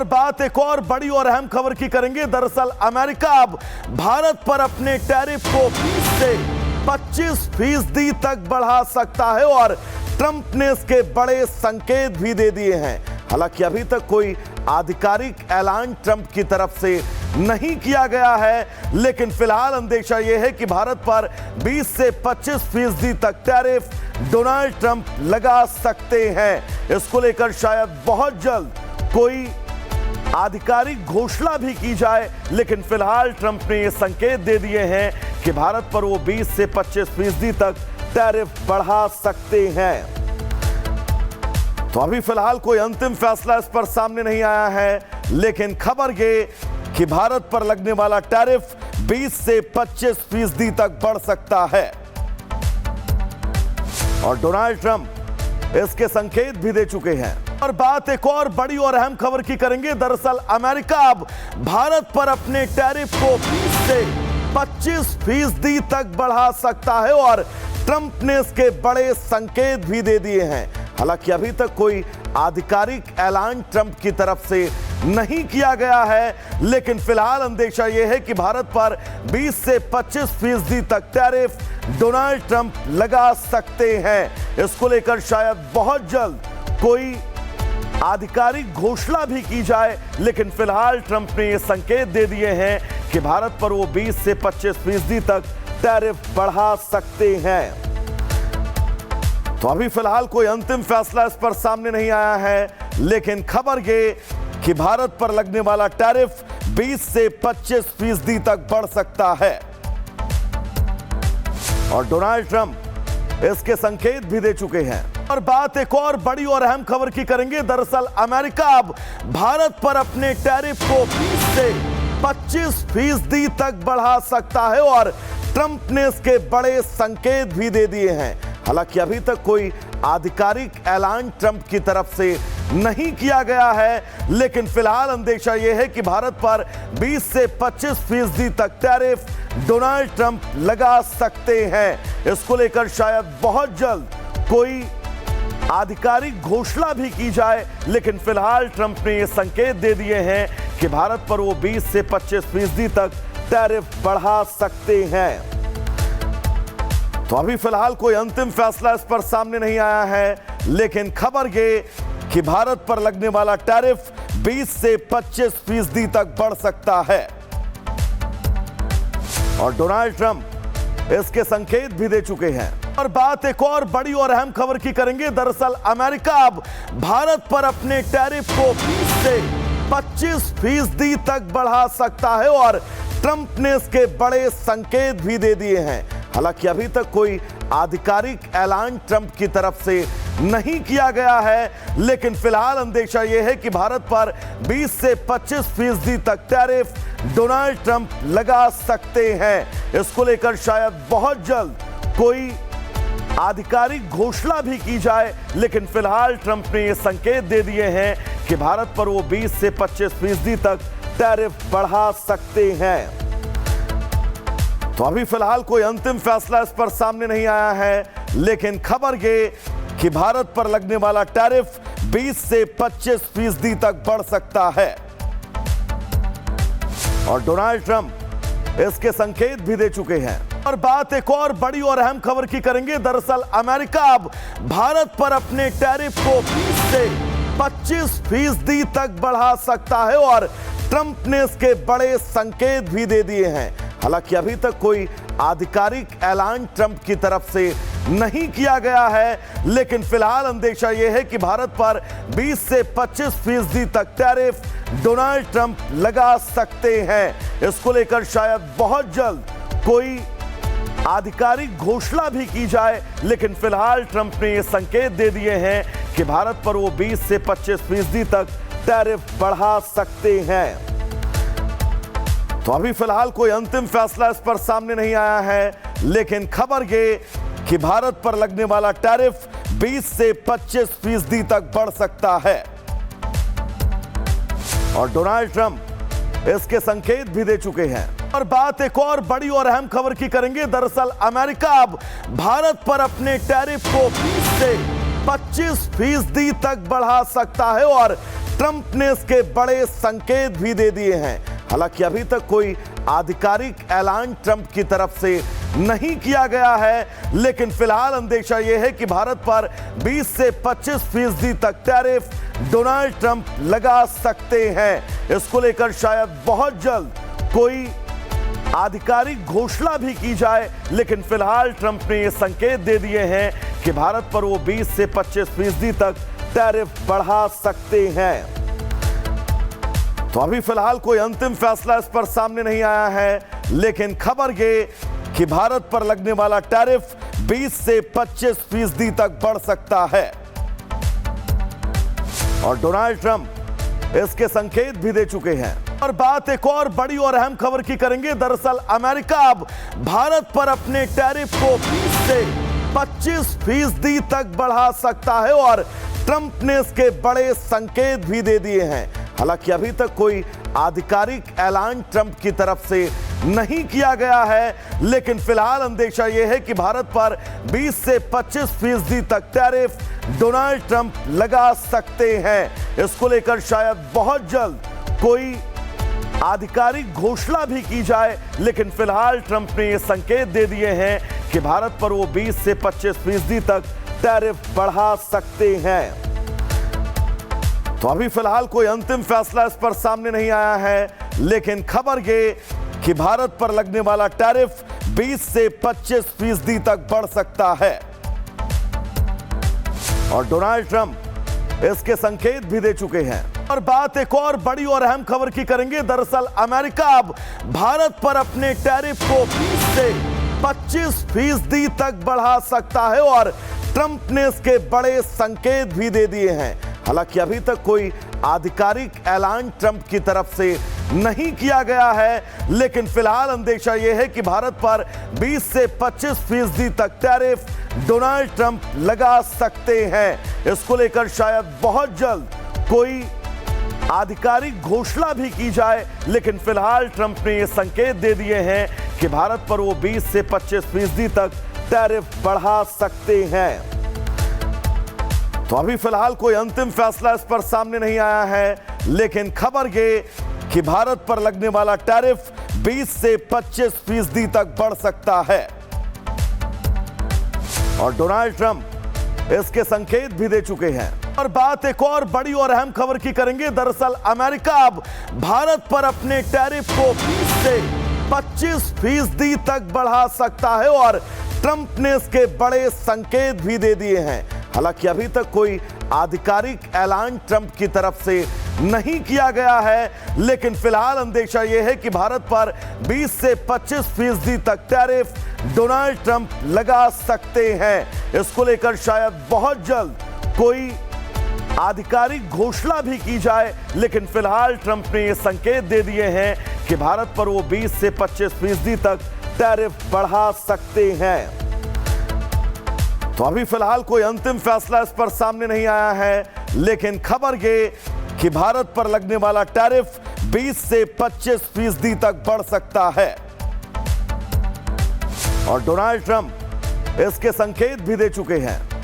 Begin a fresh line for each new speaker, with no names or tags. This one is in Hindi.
और बात एक और बड़ी और अहम खबर की करेंगे। दरअसल अमेरिका अब भारत पर अपने टैरिफ को 20 से 25% तक बढ़ा सकता है और ट्रंप ने इसके बड़े संकेत भी दे दिए हैं। हालांकि अभी तक कोई आधिकारिक ऐलान ट्रंप की तरफ से नहीं किया गया है, लेकिन फिलहाल अंदेशा यह है कि भारत पर 20 से 25% तक टैरिफ डोनाल्ड ट्रंप लगा सकते हैं। इसको लेकर शायद बहुत जल्द कोई आधिकारिक घोषणा भी की जाए, लेकिन फिलहाल ट्रंप ने यह संकेत दे दिए हैं कि भारत पर वो 20 से 25% तक टैरिफ बढ़ा सकते हैं। तो अभी फिलहाल कोई अंतिम फैसला इस पर सामने नहीं आया है, लेकिन खबर ये कि भारत पर लगने वाला टैरिफ 20 से 25% तक बढ़ सकता है और डोनाल्ड ट्रंप इसके संकेत भी दे चुके हैं। और बात एक और बड़ी और अहम खबर की करेंगे। दरअसल अमेरिका अब भारत पर अपने टैरिफ को 20 से 25% तक बढ़ा सकता है और ट्रंप ने इसके बड़े संकेत भी दे दिए हैं। हालांकि अभी तक कोई आधिकारिक ऐलान ट्रंप की तरफ से नहीं किया गया है, लेकिन फिलहाल अंदेशा यह है कि भारत पर 20 से 25% तक टैरिफ डोनाल्ड ट्रंप लगा सकते हैं। इसको लेकर शायद बहुत जल्द कोई आधिकारिक घोषणा भी की जाए, लेकिन फिलहाल ट्रंप ने यह संकेत दे दिए हैं कि भारत पर वो 20 से 25% तक टैरिफ बढ़ा सकते हैं। तो अभी फिलहाल कोई अंतिम फैसला इस पर सामने नहीं आया है, लेकिन खबर ये कि भारत पर लगने वाला टैरिफ 20 से 25% तक बढ़ सकता है और डोनाल्ड ट्रंप इसके संकेत भी दे चुके हैं। और बात एक और बड़ी और अहम खबर की करेंगे। दरअसल अमेरिका अब भारत पर अपने टैरिफ को 20 से 25% तक बढ़ा सकता है और ट्रंप ने इसके बड़े संकेत भी दे दिए हैं। हालांकि अभी तक कोई आधिकारिक ऐलान ट्रंप की तरफ से नहीं किया गया है, लेकिन फिलहाल अंदेशा यह है कि भारत पर 20 से 25% तक टैरिफ डोनाल्ड ट्रंप लगा सकते हैं। इसको लेकर शायद बहुत जल्द कोई आधिकारिक घोषणा भी की जाए, लेकिन फिलहाल ट्रंप ने यह संकेत दे दिए हैं कि भारत पर वो 20 से 25% तक टैरिफ बढ़ा सकते हैं। तो अभी फिलहाल कोई अंतिम फैसला इस पर सामने नहीं आया है, लेकिन खबर ये कि भारत पर लगने वाला टैरिफ 20 से 25% तक बढ़ सकता है और डोनाल्ड ट्रंप इसके संकेत भी दे चुके हैं। और बात एक और बड़ी और अहम खबर की करेंगे। दरअसल अमेरिका अब भारत पर अपने टैरिफ को 20 से 25% तक बढ़ा सकता है और ट्रंप ने इसके बड़े संकेत भी दे दिए हैं। हालांकि अभी तक कोई आधिकारिक ऐलान ट्रंप की तरफ से नहीं किया गया है, लेकिन फिलहाल अंदेशा यह है कि भारत पर 20 से 25% तक टैरिफ डोनाल्ड ट्रंप लगा सकते हैं। इसको लेकर शायद बहुत जल्द कोई आधिकारिक घोषणा भी की जाए, लेकिन फिलहाल ट्रंप ने यह संकेत दे दिए हैं कि भारत पर वो 20 से 25% तक टैरिफ बढ़ा सकते हैं। तो अभी फिलहाल कोई अंतिम फैसला इस पर सामने नहीं आया है, लेकिन खबर ये कि भारत पर लगने वाला टैरिफ 20 से 25% तक बढ़ सकता है और डोनाल्ड ट्रंप इसके संकेत भी दे चुके हैं। और बात एक और बड़ी और अहम खबर की करेंगे। दरअसल अमेरिका अब भारत पर अपने टैरिफ को 20 से 25% तक बढ़ा सकता है और ट्रंप ने इसके बड़े संकेत भी दे दिए हैं। हालांकि अभी तक कोई आधिकारिक ऐलान ट्रंप की तरफ से नहीं किया गया है, लेकिन फिलहाल अंदेशा यह है कि भारत पर 20 से 25% तक टैरिफ डोनाल्ड ट्रंप लगा सकते हैं। इसको लेकर शायद बहुत जल्द कोई आधिकारिक घोषणा भी की जाए, लेकिन फिलहाल ट्रंप ने यह संकेत दे दिए हैं कि भारत पर वो 20 से 25% तक टैरिफ बढ़ा सकते हैं। तो अभी फिलहाल कोई अंतिम फैसला इस पर सामने नहीं आया है, लेकिन खबर ये कि भारत पर लगने वाला टैरिफ 20 से 25% तक बढ़ सकता है और डोनाल्ड ट्रंप इसके संकेत भी दे चुके हैं। और बात एक और बड़ी और अहम खबर की करेंगे। दरअसल अमेरिका अब भारत पर अपने टैरिफ को 20 से 25% तक बढ़ा सकता है और ट्रंप ने इसके बड़े संकेत भी दे दिए हैं। हालांकि अभी तक कोई आधिकारिक ऐलान ट्रंप की तरफ से नहीं किया गया है, लेकिन फिलहाल अंदेशा यह है कि भारत पर 20 से 25% तक टैरिफ डोनाल्ड ट्रंप लगा सकते हैं। इसको लेकर शायद बहुत जल्द कोई आधिकारिक घोषणा भी की जाए, लेकिन फिलहाल ट्रंप ने यह संकेत दे दिए हैं कि भारत पर वो 20 से 25% तक टैरिफ बढ़ा सकते हैं। तो अभी फिलहाल कोई अंतिम फैसला इस पर सामने नहीं आया है, लेकिन खबर ये कि भारत पर लगने वाला टैरिफ 20 से 25% तक बढ़ सकता है और डोनाल्ड ट्रंप इसके संकेत भी दे चुके हैं। और बात एक और बड़ी और अहम खबर की करेंगे। दरअसल अमेरिका अब भारत पर अपने टैरिफ को 20 से 25% तक बढ़ा सकता है और ट्रंप ने इसके बड़े संकेत भी दे दिए हैं। हालांकि अभी तक कोई आधिकारिक ऐलान ट्रंप की तरफ से नहीं किया गया है, लेकिन फिलहाल अंदेशा यह है कि भारत पर 20 से 25% तक टैरिफ डोनाल्ड ट्रंप लगा सकते हैं। इसको लेकर शायद बहुत जल्द कोई आधिकारिक घोषणा भी की जाए, लेकिन फिलहाल ट्रंप ने यह संकेत दे दिए हैं कि भारत पर वो 20 से 25% तक टैरिफ बढ़ा सकते हैं। तो अभी फिलहाल कोई अंतिम फैसला इस पर सामने नहीं आया है, लेकिन खबर ये कि भारत पर लगने वाला टैरिफ 20 से 25% तक बढ़ सकता है और डोनाल्ड ट्रंप इसके संकेत भी दे चुके हैं। और बात एक और बड़ी और अहम खबर की करेंगे। दरअसल अमेरिका अब भारत पर अपने टैरिफ को 20 से 25% तक बढ़ा सकता है और ट्रंप ने इसके बड़े संकेत भी दे दिए हैं। हालांकि अभी तक कोई आधिकारिक ऐलान ट्रंप की तरफ से नहीं किया गया है, लेकिन फिलहाल अंदेशा यह है कि भारत पर 20 से 25% तक टैरिफ डोनाल्ड ट्रंप लगा सकते हैं। इसको लेकर शायद बहुत जल्द कोई आधिकारिक घोषणा भी की जाए, लेकिन फिलहाल ट्रंप ने यह संकेत दे दिए हैं कि भारत पर वो 20 से 25% तक टैरिफ बढ़ा सकते हैं। तो अभी फिलहाल कोई अंतिम फैसला इस पर सामने नहीं आया है, लेकिन खबर ये कि भारत पर लगने वाला टैरिफ 20 से 25% तक बढ़ सकता है और डोनाल्ड ट्रंप इसके संकेत भी दे चुके हैं। और बात एक और बड़ी और अहम खबर की करेंगे। दरअसल अमेरिका अब भारत पर अपने टैरिफ को 20 से 25% तक बढ़ा सकता है और ट्रंप ने इसके बड़े संकेत भी दे दिए हैं। हालांकि अभी तक कोई आधिकारिक ऐलान ट्रंप की तरफ से नहीं किया गया है, लेकिन फिलहाल अंदेशा यह है कि भारत पर 20 से 25% तक टैरिफ डोनाल्ड ट्रंप लगा सकते हैं। इसको लेकर शायद बहुत जल्द कोई आधिकारिक घोषणा भी की जाए, लेकिन फिलहाल ट्रंप ने यह संकेत दे दिए हैं कि भारत पर वो 20 से 25% तक टैरिफ बढ़ा सकते हैं। तो अभी फिलहाल कोई अंतिम फैसला इस पर सामने नहीं आया है, लेकिन खबर ये कि भारत पर लगने वाला टैरिफ 20 से 25% तक बढ़ सकता है और डोनाल्ड ट्रंप इसके संकेत भी दे चुके हैं।